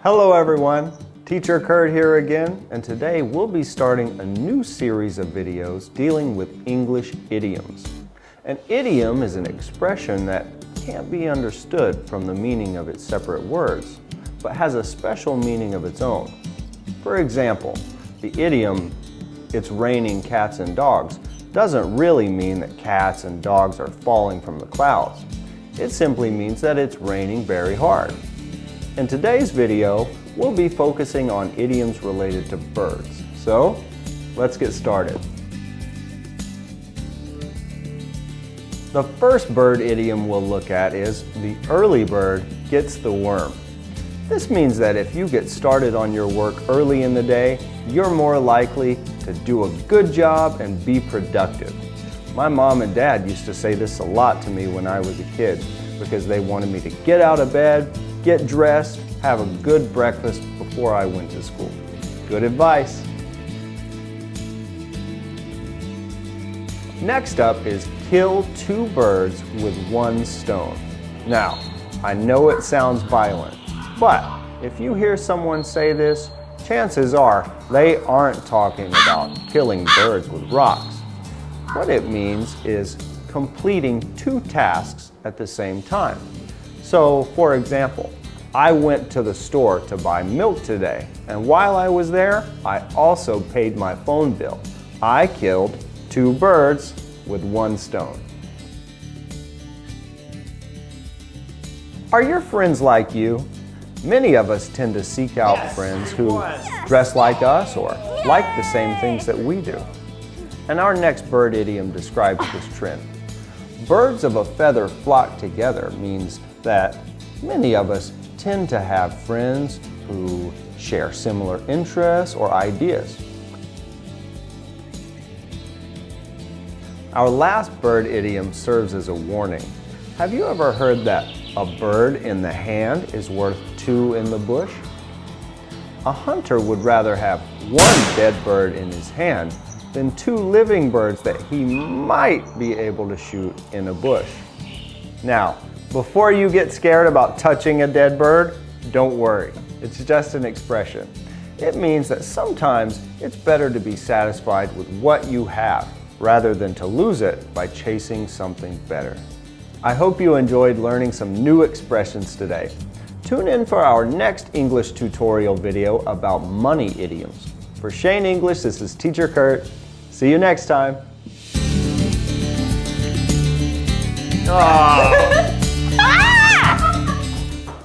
Hello everyone, Teacher Kurt here again, and today we'll be starting a new series of videos dealing with English idioms. An idiom is an expression that can't be understood from the meaning of its separate words, but has a special meaning of its own. For example, the idiom, "It's raining cats and dogs," doesn't really mean that cats and dogs are falling from the clouds. It simply means that it's raining very hard. In today's video, we'll be focusing on idioms related to birds. So, let's get started. The first bird idiom we'll look at is "the early bird gets the worm." This means that if you get started on your work early in the day, you're more likely to do a good job and be productive. My mom and dad used to say this a lot to me when I was a kid because they wanted me to get out of bed, get dressed, have a good breakfast before I went to school. Good advice. Next up is "kill two birds with one stone." Now, I know it sounds violent, but if you hear someone say this, chances are they aren't talking about killing birds with rocks. What it means is completing two tasks at the same time. So, for example, I went to the store to buy milk today, and while I was there, I also paid my phone bill. I killed two birds with one stone. Are your friends like you? Many of us tend to seek out friends who dress like us or like the same things that we do. And our next bird idiom describes this trend. "Birds of a feather flock together" means that many of us tend to have friends who share similar interests or ideas. Our last bird idiom serves as a warning. Have you ever heard that a bird in the hand is worth two in the bush? A hunter would rather have one dead bird in his hand than two living birds that he might be able to shoot in a bush. Now, before you get scared about touching a dead bird, don't worry. It's just an expression. It means that sometimes it's better to be satisfied with what you have rather than to lose it by chasing something better. I hope you enjoyed learning some new expressions today. Tune in for our next English tutorial video about money idioms. For Shane English, this is Teacher Kurt. See you next time.